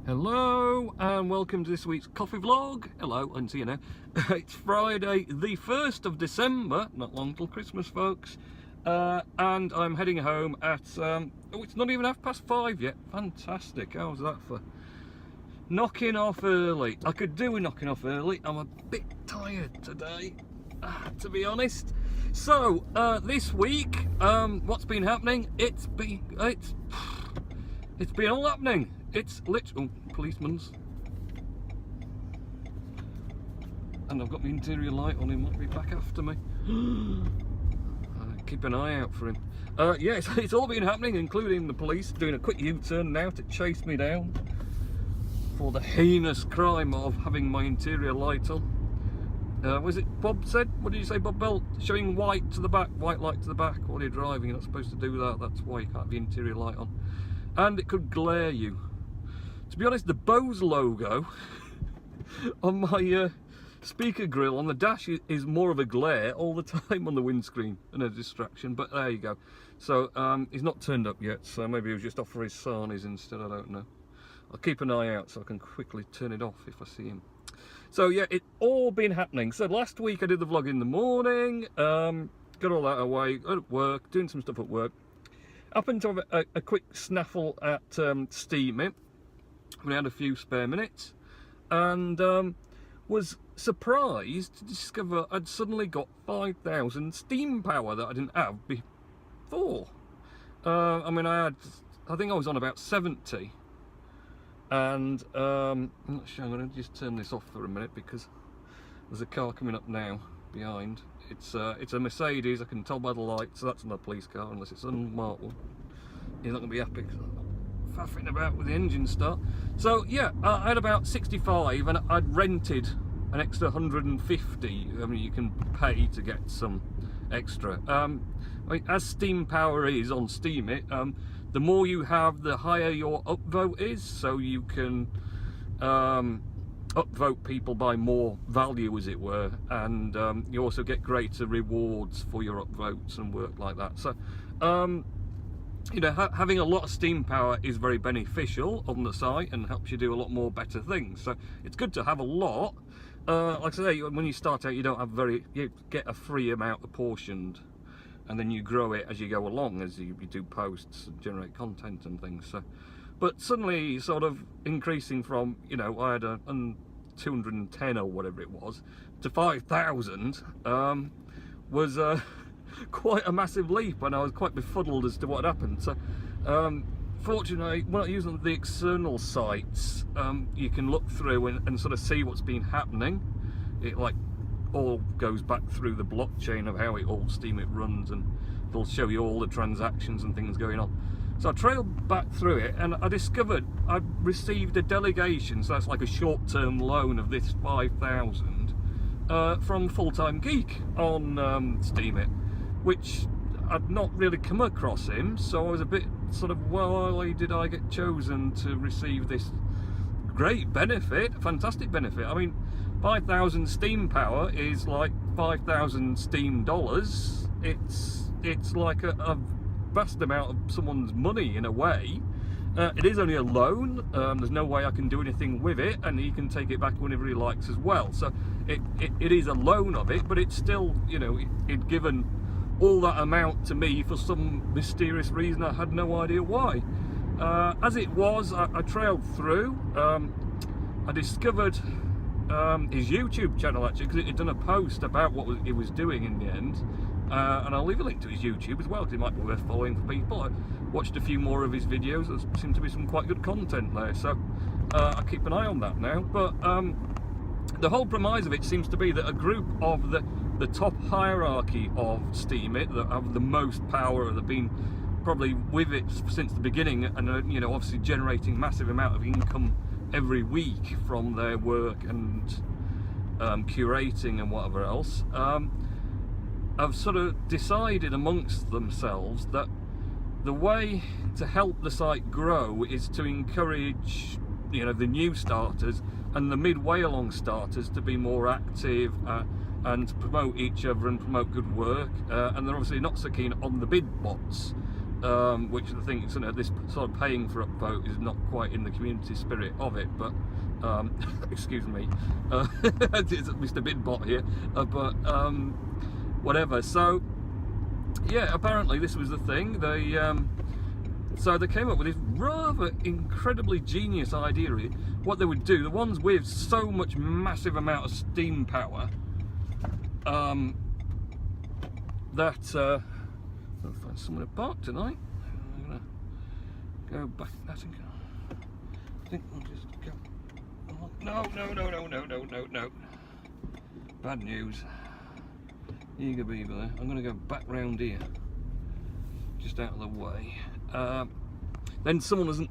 Hello and welcome to this week's coffee vlog. Hello, and see you now. It's Friday the 1st of December, not long till Christmas, folks. And I'm heading home at, oh, it's not even 5:30 yet. Fantastic, how's that for knocking off early? I could do with knocking off early. I'm a bit tired today, to be honest. So, this week, what's been happening? It's been all happening. It's literally policeman's, and I've got my interior light on. He might be back after me. Keep an eye out for him. Yeah, it's all been happening, including the police doing a quick U-turn now to chase me down for the heinous crime of having my interior light on. Was it Bob said? What did you say, Bob Bell? Showing white to the back, white light to the back while you're driving. You're not supposed to do that. That's why you can't have the interior light on, and it could glare you. To be honest, the Bose logo on my speaker grill on the dash is more of a glare all the time on the windscreen and a distraction, but there you go. So he's not turned up yet, so maybe he was just off for his sarnies instead, I don't know. I'll keep an eye out so I can quickly turn it off if I see him. So yeah, it's all been happening. So last week I did the vlog in the morning, got all that away, at work, doing some stuff at work. Happened to have a quick snaffle at Steemit. We had a few spare minutes, and was surprised to discover I'd suddenly got 5,000 steam power that I didn't have before. I mean, I think I was on about 70, and I'm not sure. I'm going to just turn this off for a minute because there's a car coming up now behind. It's a Mercedes. I can tell by the lights, so that's not a police car unless it's an unmarked one. He's not going to be happy because faffing about with the engine start. So yeah, I had about 65 and I'd rented an extra 150. I mean, you can pay to get some extra. I mean, as steam power is on Steemit, the more you have, the higher your upvote is, so you can upvote people by more value, as it were, and you also get greater rewards for your upvotes and work like that. So you know, having a lot of steam power is very beneficial on the site and helps you do a lot more better things. So it's good to have a lot. Like I say, when you start out, you don't have you get a free amount apportioned, and then you grow it as you go along, as you do posts and generate content and things. So, but suddenly sort of increasing from, you know, I had a 210 or whatever it was to 5,000 was quite a massive leap, and I was quite befuddled as to what happened. So fortunately, when I'm using the external sites, you can look through and sort of see what's been happening. It like all goes back through the blockchain of how it all Steemit runs, and it'll show you all the transactions and things going on. So I trailed back through it, and I discovered I'd received a delegation, so that's like a short-term loan of this 5,000 from Full-Time Geek on Steemit, which I'd not really come across him, so I was a bit sort of, why did I get chosen to receive this great benefit, fantastic benefit? I mean, 5,000 steam power is like 5,000 steam dollars. It's like a vast amount of someone's money in a way. It is only a loan. There's no way I can do anything with it, and he can take it back whenever he likes as well. So it is a loan of it, but it's still, you know, it'd given all that amount to me for some mysterious reason. I had no idea why. As it was, I trailed through. I discovered his YouTube channel, actually, because it had done a post about what he was doing in the end, and I'll leave a link to his YouTube as well, because it might be worth following for people. I watched a few more of his videos. There seemed to be some quite good content there, so I'll keep an eye on that now. But the whole premise of it seems to be that a group of the top hierarchy of Steemit that have the most power, that have been probably with it since the beginning, and you know, obviously generating massive amount of income every week from their work and curating and whatever else, have sort of decided amongst themselves that the way to help the site grow is to encourage, you know, the new starters and the midway along starters to be more active and to promote each other and promote good work, and they're obviously not so keen on the bid bots, which I think this sort of paying for upvote is not quite in the community spirit of it, but excuse me, it's Mr. Bidbot here, but whatever. So yeah, apparently this was the thing. So they came up with this rather incredibly genius idea. What they would do, the ones with so much massive amount of steam power, that I'll find somewhere to park tonight. I'm gonna go back. I think I'll just go. No. Bad news. Eager beaver there. I'm gonna go back round here, just out of the way. Then someone doesn't.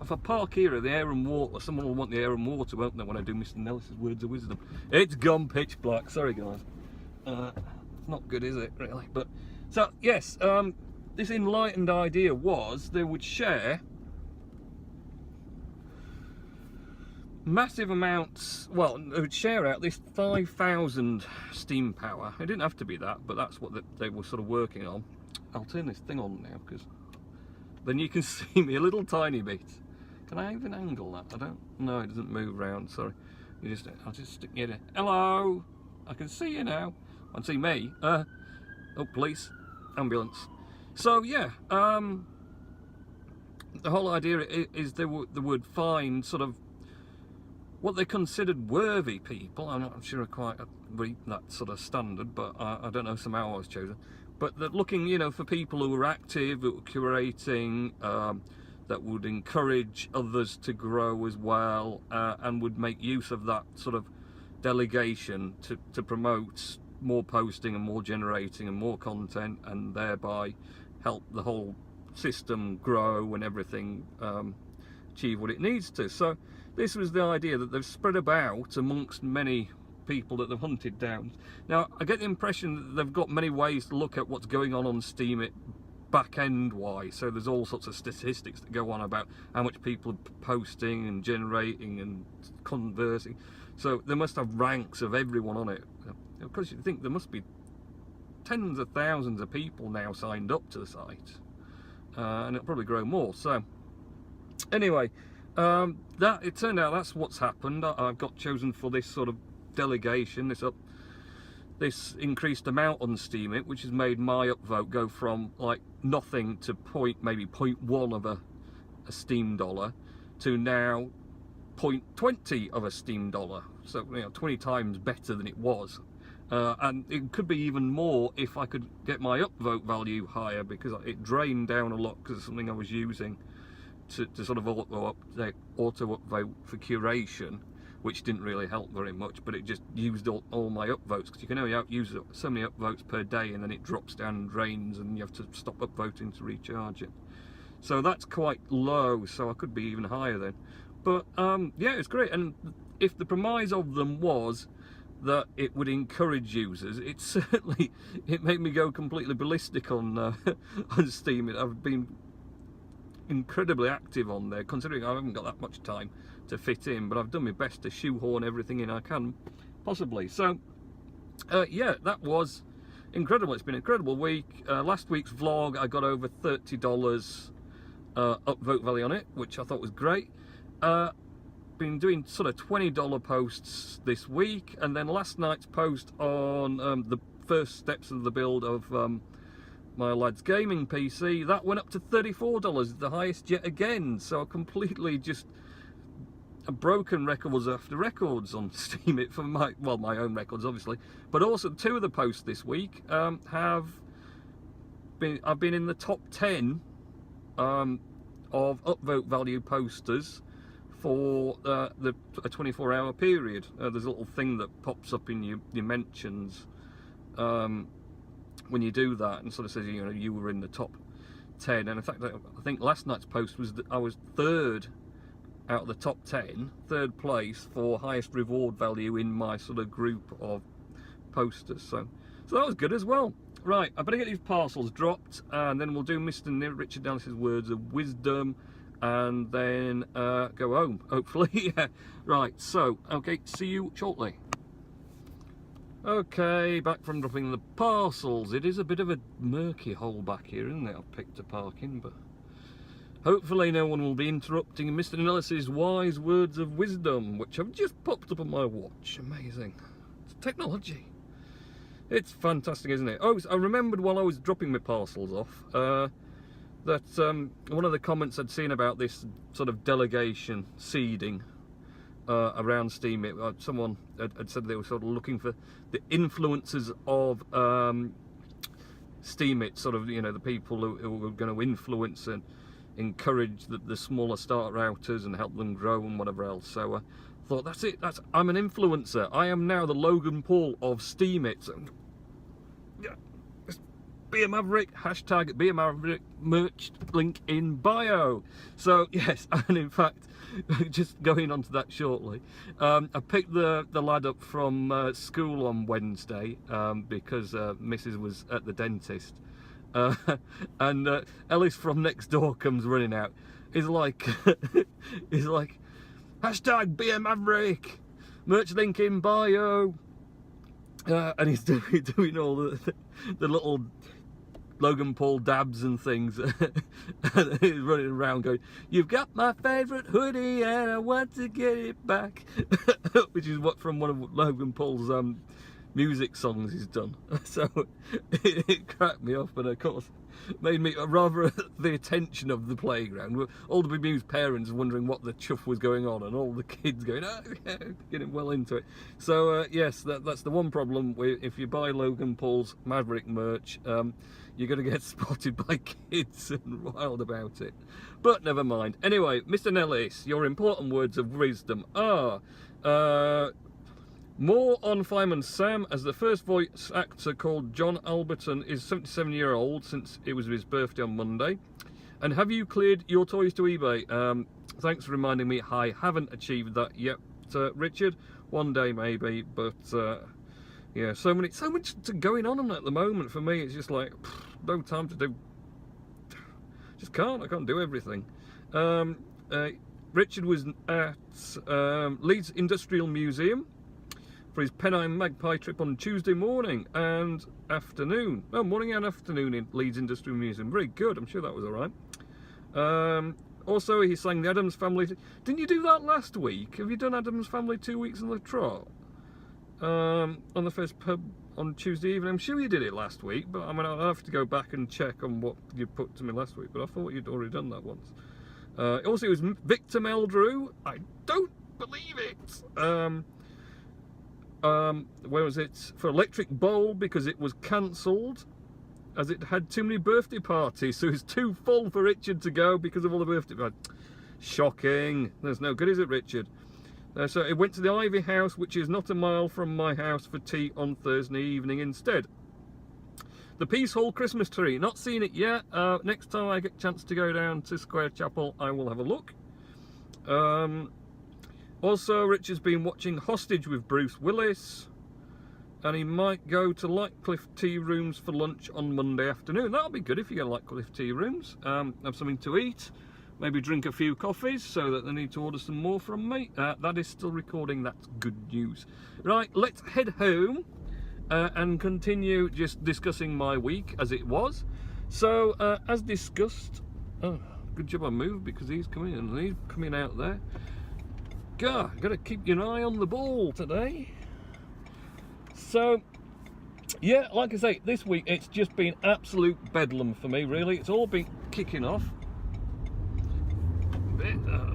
If I park here at the air and water, someone will want the air and water, won't they? When I do Mr. Nellis's words of wisdom. It's gone pitch black. Sorry, guys. Not good, is it? Really? But so yes, this enlightened idea was they would share massive amounts. Well, they would share out this 5,000 steam power. It didn't have to be that, but that's what they were sort of working on. I'll turn this thing on now because then you can see me a little tiny bit. Can I even angle that? I don't. No, it doesn't move round. Sorry. I'll just stick you there. Hello. I can see you now. I can see me. Oh, police, ambulance. So yeah, the whole idea is they would find sort of what they considered worthy people. I'm not sure I quite read that sort of standard, but I don't know, somehow I was chosen. But they're looking, you know, for people who are active, who are curating, that would encourage others to grow as well, and would make use of that sort of delegation to promote more posting and more generating and more content, and thereby help the whole system grow and everything achieve what it needs to. So this was the idea that they've spread about amongst many people that they've hunted down. Now I get the impression that they've got many ways to look at what's going on Steemit back end wise. So there's all sorts of statistics that go on about how much people are posting and generating and conversing. So they must have ranks of everyone on it. Of course, you think there must be tens of thousands of people now signed up to the site, and it'll probably grow more. So anyway, it turned out that's what's happened. I've got chosen for this sort of delegation, this increased amount on Steemit, which has made my upvote go from like nothing to maybe 0.1 of a Steam dollar to now 0.20 of a Steam dollar. So, you know, 20 times better than it was. And it could be even more if I could get my upvote value higher, because it drained down a lot because of something I was using to sort of auto upvote for curation, which didn't really help very much, but it just used all my upvotes, because you can only use so many upvotes per day, and then it drops down and drains, and you have to stop upvoting to recharge it. So that's quite low, so I could be even higher then. But yeah, it's great. And if the premise of them was that it would encourage users, it made me go completely ballistic on on Steam. I've been incredibly active on there, considering I haven't got that much time to fit in, but I've done my best to shoehorn everything in I can possibly. So yeah, that was incredible. It's been an incredible week. Last week's vlog, I got over $30 upvote value on it, which I thought was great. Been doing sort of $20 posts this week, and then last night's post on the first steps of the build of my lad's gaming PC, that went up to $34, the highest yet again. So completely just broken records after records on Steemit for my own records, obviously, but also two of the posts this week I've been in the top 10 of upvote value posters for a 24-hour period. There's a little thing that pops up in your mentions when you do that, and sort of says, you know, you were in the top 10. And in fact, I think last night's post was that I was third out of the top 10, third place for highest reward value in my sort of group of posters. So that was good as well. Right, I better get these parcels dropped, and then we'll do Mr. Richard Nellis's words of wisdom, and then go home, hopefully. Yeah. Right, so okay, see you shortly. Okay, back from dropping the parcels. It is a bit of a murky hole back here, isn't it? I've picked a parking, but hopefully no one will be interrupting Mr. Nellis's wise words of wisdom, which have just popped up on my watch. Amazing. It's technology. It's fantastic, isn't it? Oh, I remembered while I was dropping my parcels off that one of the comments I'd seen about this sort of delegation seeding around Steemit, someone had said they were sort of looking for the influencers of Steemit, sort of, you know, the people who were going to influence and encourage the smaller start routers and help them grow and whatever else. So I thought, that's it, I'm an influencer. I am now the Logan Paul of Steemit. So, yeah, be a maverick, hashtag be a maverick, merch link in bio. So yes, and in fact, just going on to that shortly, I picked the lad up from school on Wednesday because Mrs. was at the dentist, and Ellis from next door comes running out. He's like, he's like, hashtag be a maverick, merch link in bio, and he's doing all the little Logan Paul dabs and things. And he's running around going, "You've got my favourite hoodie and I want to get it back," which is what from one of Logan Paul's music songs he's done. So it cracked me up, and of course made me rather at the attention of the playground. All the bemused parents wondering what the chuff was going on, and all the kids going, "Oh yeah," getting well into it. So yes, that's the one problem if you buy Logan Paul's Maverick merch. You're going to get spotted by kids and wild about it. But never mind. Anyway, Mr. Nellis, your important words of wisdom are more on Fireman Sam, as the first voice actor called John Alberton is 77-year-old since it was his birthday on Monday. And have you cleared your toys to eBay? Thanks for reminding me. I haven't achieved that yet, Richard. One day maybe, but yeah, so much going on at the moment for me. It's just like no time to do. I can't do everything. Richard was at Leeds Industrial Museum for his Pennine Magpie trip on Tuesday morning and afternoon. Oh, morning and afternoon in Leeds Industrial Museum. Very good. I'm sure that was all right. Also, he sang the Addams Family. Didn't you do that last week? Have you done Addams Family 2 weeks on the trot? On the first pub on Tuesday evening. I'm sure you did it last week, but I mean, I'll have to go back and check on what you put to me last week, but I thought you'd already done that once. Also, it was Victor Meldrew. I don't believe it. Where was it? For Electric Bowl, because it was cancelled as it had too many birthday parties, so it's too full for Richard to go because of all the birthday parties. Shocking. That's no good, is it, Richard? So it went to the Ivy House, which is not a mile from my house, for tea on Thursday evening instead. The Peace Hall Christmas tree, not seen it yet. Next time I get a chance to go down to Square Chapel, I will have a look. Also, Richard's been watching Hostage with Bruce Willis, and he might go to Lightcliff Tea Rooms for lunch on Monday afternoon. That'll be good if you go to Lightcliff Tea Rooms. Have something to eat. Maybe drink a few coffees so that they need to order some more from me. That is still recording. That's good news. Right, let's head home and continue just discussing my week as it was. So, as discussed, oh, good job I moved because he's coming in and he's coming out there. God, got to keep your eye on the ball today. So, yeah, like I say, this week it's just been absolute bedlam for me, really. It's all been kicking off.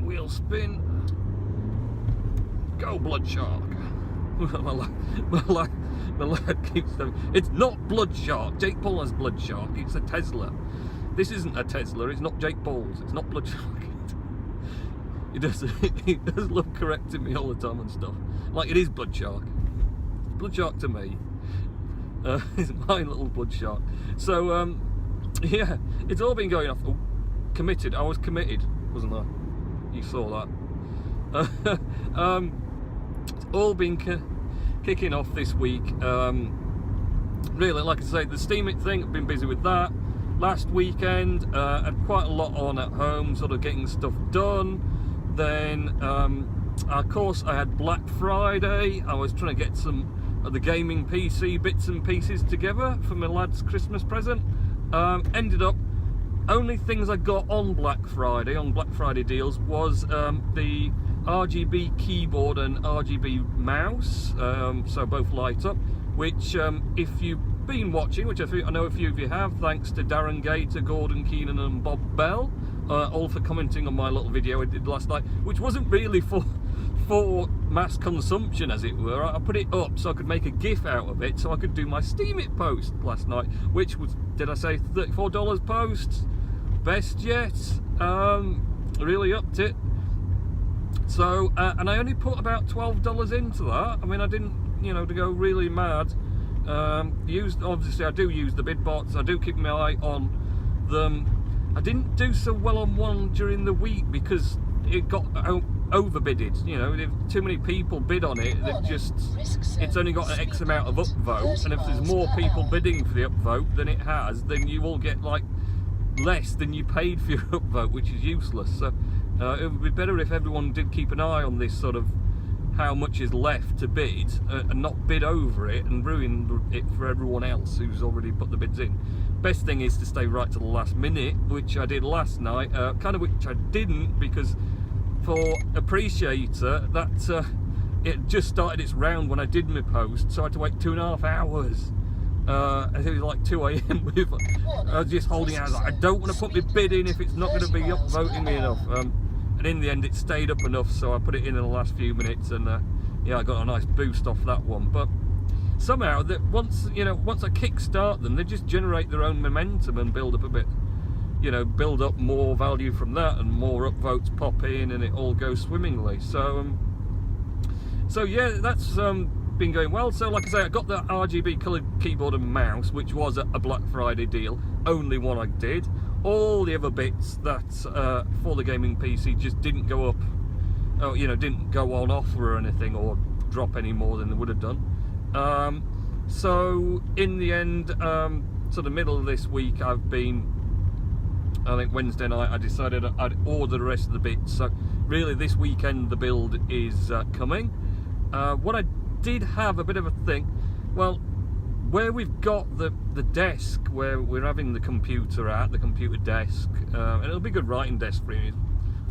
Wheel spin. Go Blood Shark. my lad keeps saying, it's not Blood Shark. Jake Paul has Blood Shark. It's a Tesla. This isn't a Tesla. It's not Jake Paul's. It's not Blood Shark. He does love correcting me all the time and stuff. Like, it is Blood Shark. Blood Shark to me. It's my little Blood Shark. So, yeah, it's all been going off. Oh, committed. I was committed, wasn't I? You saw that. It's all been kicking off this week. Really, like I say, the Steemit thing, I've been busy with that. Last weekend, had quite a lot on at home, sort of getting stuff done. Then, of course, I had Black Friday. I was trying to get some the gaming PC bits and pieces together for my lad's Christmas present. Ended up, only things I got on Black Friday deals, was the RGB keyboard and RGB mouse, so both light up, which if you've been watching, which I know a few of you have, thanks to Darren Gator, Gordon Keenan and Bob Bell, all for commenting on my little video I did last night, which wasn't really for mass consumption, as it were. I put it up so I could make a GIF out of it, so I could do my Steemit post last night, which was, did I say $34 post? Best yet. Really upped it. So, and I only put about $12 into that. I mean, I didn't, you know, to go really mad. Obviously I do use the bid bots, I do keep my eye on them. I didn't do so well on one during the week because it got overbidded. You know, if too many people bid on it, it's only got an X amount of upvote, and if there's more people bidding for the upvote than it has, then you will get like less than you paid for your upvote, which is useless. So it would be better if everyone did keep an eye on this sort of how much is left to bid, and not bid over it and ruin it for everyone else who's already put the bids in. Best thing is to stay right to the last minute, which I did last night, kind of which I didn't, because for Appreciator, that it just started its round when I did my post, so I had to wait 2.5 hours. I think it was like 2 AM with, I was just holding out, like, I don't want to put my bid in if it's not going to be upvoting me enough. And in the end it stayed up enough, so I put it in the last few minutes, and yeah, I got a nice boost off that one. But somehow that once I kickstart them, they just generate their own momentum and build up a bit, you know, build up more value from that, and more upvotes pop in, and it all goes swimmingly. So so yeah, that's been going well. So like I say, I got the RGB coloured keyboard and mouse, which was a Black Friday deal, only one I did. All the other bits that for the gaming PC just didn't go up, you know, didn't go on offer or anything, or drop any more than they would have done. So in the end, to the middle of this week, I've been, I think Wednesday night, I decided I'd order the rest of the bits. So really this weekend the build is coming. What I did have a bit of a thing, well, where we've got the desk where we're having the computer at, the computer desk, and it'll be a good writing desk for him.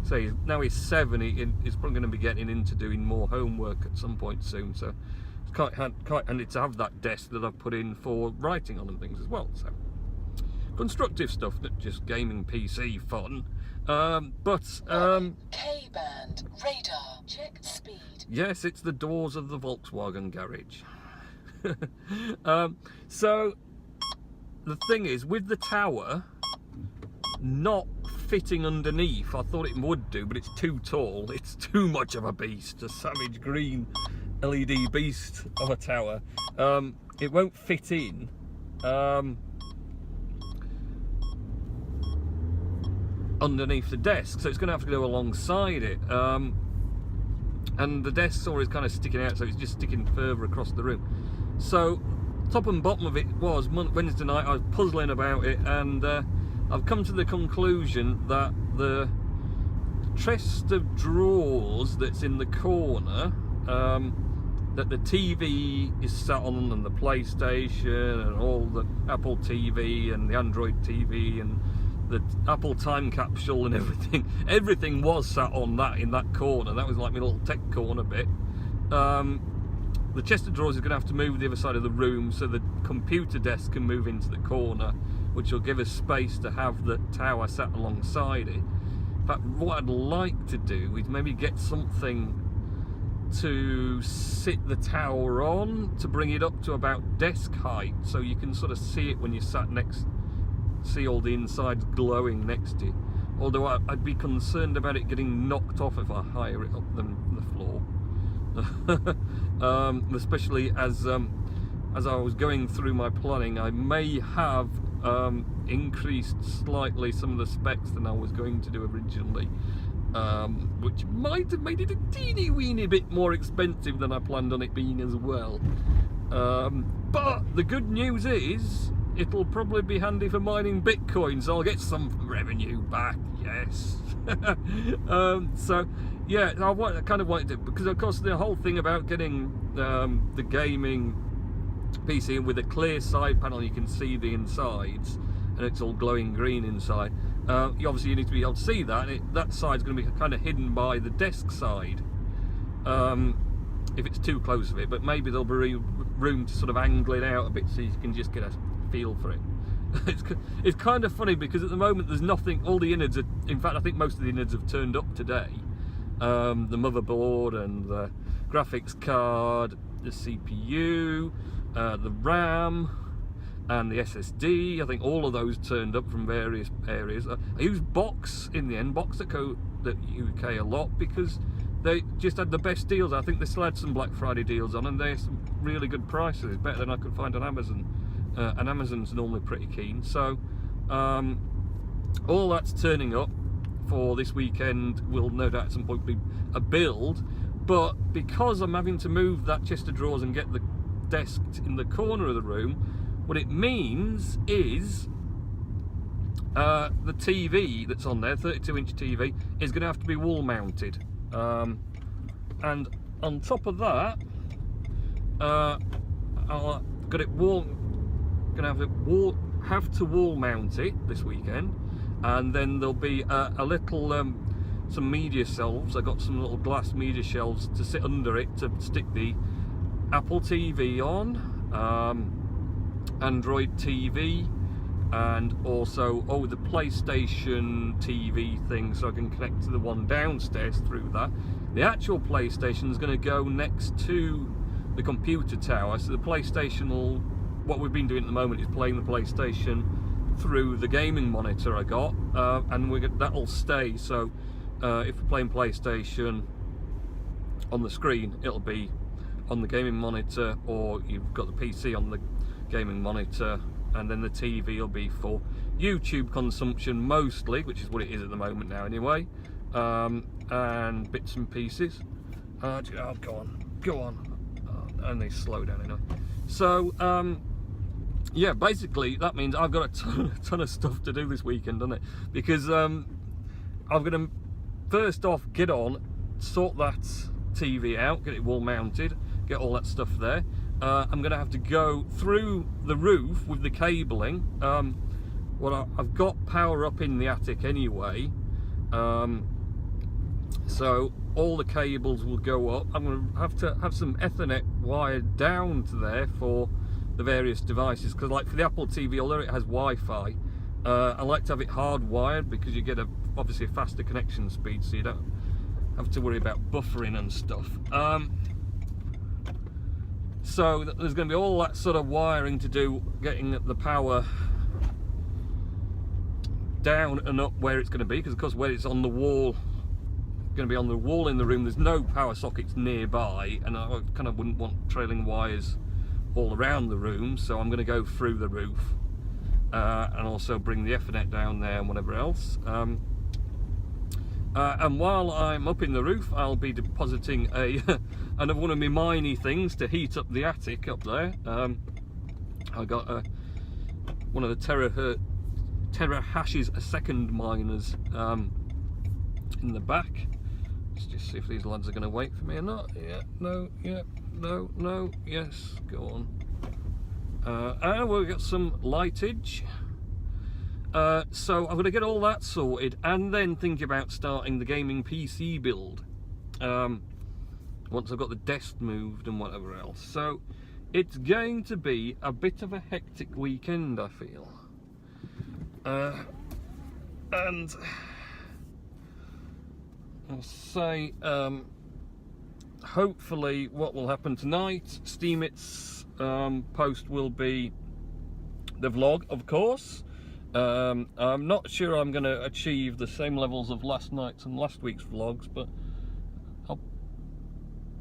Say now he's 7, he's probably going to be getting into doing more homework at some point soon, so it's quite handy to have that desk that I've put in for writing on and things as well. So constructive stuff, not just gaming PC fun. K-band radar check speed. Yes, it's the doors of the Volkswagen garage. So the thing is, with the tower not fitting underneath, I thought it would do, but it's too tall, it's too much of a beast, a savage green LED beast of a tower. It won't fit in underneath the desk, so it's going to have to go alongside it, and the desk saw is kind of sticking out, so it's just sticking further across the room. So top and bottom of it was Wednesday night, I was puzzling about it, and I've come to the conclusion that the chest of drawers that's in the corner, that the TV is sat on, and the PlayStation and all the Apple TV and the Android TV and the Apple time capsule and everything was sat on that, in that corner. That was like my little tech corner bit. The chest of drawers is going to have to move to the other side of the room, so the computer desk can move into the corner, which will give us space to have the tower sat alongside it. In fact, what I'd like to do is maybe get something to sit the tower on, to bring it up to about desk height, so you can sort of see it when you're sat next, see all the insides glowing next to it. Although I'd be concerned about it getting knocked off if I higher it up than the floor. Especially as I was going through my planning, I may have increased slightly some of the specs than I was going to do originally, which might have made it a teeny weeny bit more expensive than I planned on it being as well. But the good news is it'll probably be handy for mining Bitcoin, so I'll get some revenue back, yes. So yeah, I kind of wanted to, because of course the whole thing about getting the gaming PC, and with a clear side panel you can see the insides, and it's all glowing green inside. Obviously you need to be able to see that, and that side's going to be kind of hidden by the desk side if it's too close of it, but maybe there'll be room to sort of angle it out a bit so you can just get a feel for it. It's kind of funny because at the moment there's nothing, all the innards are, in fact I think most of the innards have turned up today. The motherboard and the graphics card, the CPU, the RAM and the SSD, I think all of those turned up from various areas. I used Box in the end, Box at UK a lot, because they just had the best deals. I think they still had some Black Friday deals on, and they're some really good prices, better than I could find on Amazon. And Amazon's normally pretty keen. So all that's turning up for this weekend will no doubt at some point be a build, but because I'm having to move that chest of drawers and get the desk in the corner of the room, what it means is the TV that's on there, 32-inch TV, is going to have to be wall mounted. And on top of that, I'll got it gonna have to wall mount it this weekend, and then there'll be a little some media shelves. I got some little glass media shelves to sit under it to stick the Apple TV on, Android TV, and also the PlayStation TV thing, so I can connect to the one downstairs through that. The actual PlayStation is going to go next to the computer tower, so the PlayStation will, what we've been doing at the moment is playing the PlayStation through the gaming monitor I got, and that'll stay. So if we're playing PlayStation on the screen, it'll be on the gaming monitor, or you've got the PC on the gaming monitor, and then the TV will be for YouTube consumption mostly, which is what it is at the moment now anyway, and bits and pieces. Oh, go on, and they slow down anyway. So yeah, basically that means I've got a ton of stuff to do this weekend, doesn't it? Because I'm going to first off get on, sort that TV out, get it wall mounted, get all that stuff there. I'm going to have to go through the roof with the cabling. Well, I've got power up in the attic anyway, so all the cables will go up. I'm going to have some Ethernet wired down to there for the various devices, because like for the Apple TV, although it has Wi-Fi, I like to have it hardwired because you get obviously a faster connection speed, so you don't have to worry about buffering and stuff. So there's going to be all that sort of wiring to do, getting the power down and up where it's going to be, because of course where it's on the wall, going to be on the wall in the room, there's no power sockets nearby, and I kind of wouldn't want trailing wires all around the room, so I'm going to go through the roof, and also bring the Ethernet down there and whatever else. And while I'm up in the roof, I'll be depositing another one of my miney things to heat up the attic up there. I got one of the Terahashes a second miners in the back. Let's just see if these lads are going to wait for me or not. Yeah, no, yeah, no, yes, go on. And we've got some lightage. So I'm going to get all that sorted and then think about starting the gaming PC build once I've got the desk moved and whatever else. So it's going to be a bit of a hectic weekend, I feel. And I'll say hopefully what will happen tonight, Steemit's post will be the vlog, of course. I'm not sure I'm going to achieve the same levels of last night's and last week's vlogs, but I'll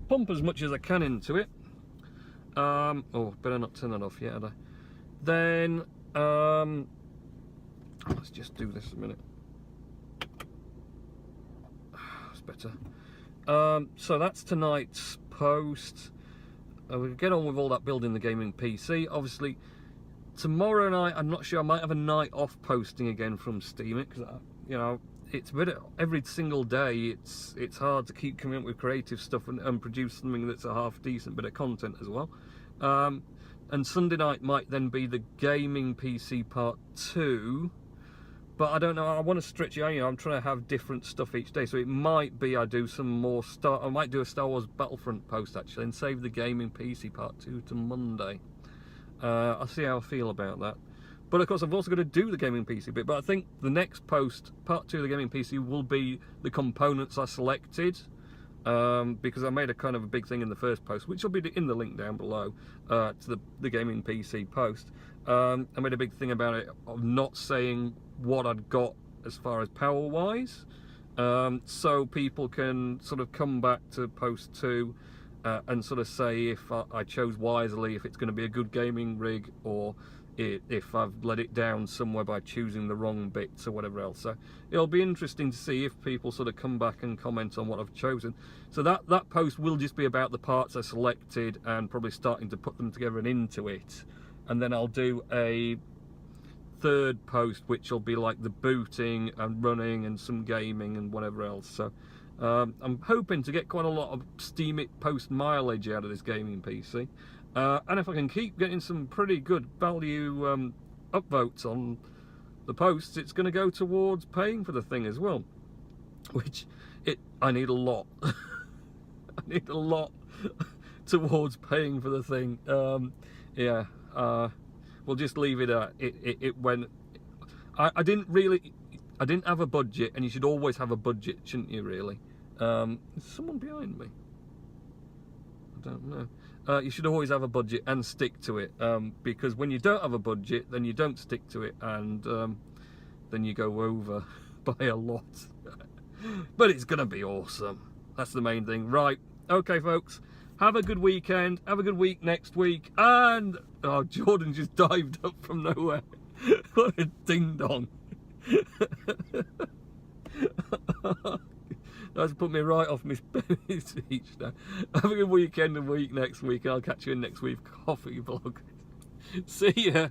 pump as much as I can into it. Oh, better not turn that off yet, had I? Then, let's just do this a minute. That's better. So that's tonight's post. We'll get on with all that building the gaming PC. Obviously, tomorrow night, I'm not sure, I might have a night off posting again from Steemit, because you know, it's a bit every single day. It's hard to keep coming up with creative stuff and produce something that's a half decent bit of content as well. And and Sunday night might then be the gaming PC part 2. But I don't know, I want to stretch it out, you know, I'm trying to have different stuff each day. So it might be I do some more I might do a Star Wars Battlefront post actually, and save the gaming PC part 2 to Monday. I'll see how I feel about that. But of course I've also got to do the gaming PC bit, but I think the next post, part 2 of the gaming PC, will be the components I selected. Because I made a kind of a big thing in the first post, which will be in the link down below to the gaming PC post. I made a big thing about it of not saying what I'd got as far as power wise, so people can sort of come back to post 2 and sort of say if I chose wisely, if it's going to be a good gaming rig, or if I've let it down somewhere by choosing the wrong bits or whatever else. So it'll be interesting to see if people sort of come back and comment on what I've chosen. So that post will just be about the parts I selected and probably starting to put them together and into it. And then I'll do a third post which will be like the booting and running and some gaming and whatever else. So I'm hoping to get quite a lot of Steemit post mileage out of this gaming PC. And if I can keep getting some pretty good value upvotes on the posts, it's going to go towards paying for the thing as well, which I need a lot. I need a lot towards paying for the thing. Yeah, we'll just leave it at it when I didn't have a budget, and you should always have a budget, shouldn't you, really? Is someone behind me? I don't know. You should always have a budget and stick to it, because when you don't have a budget, then you don't stick to it, and then you go over by a lot. But it's gonna be awesome. That's the main thing. Right, okay folks, have a good weekend, have a good week next week, and oh, Jordan just dived up from nowhere. What a ding dong. That's put me right off my speech now. Have a good weekend and week next week, and I'll catch you in next week's coffee vlog. See ya.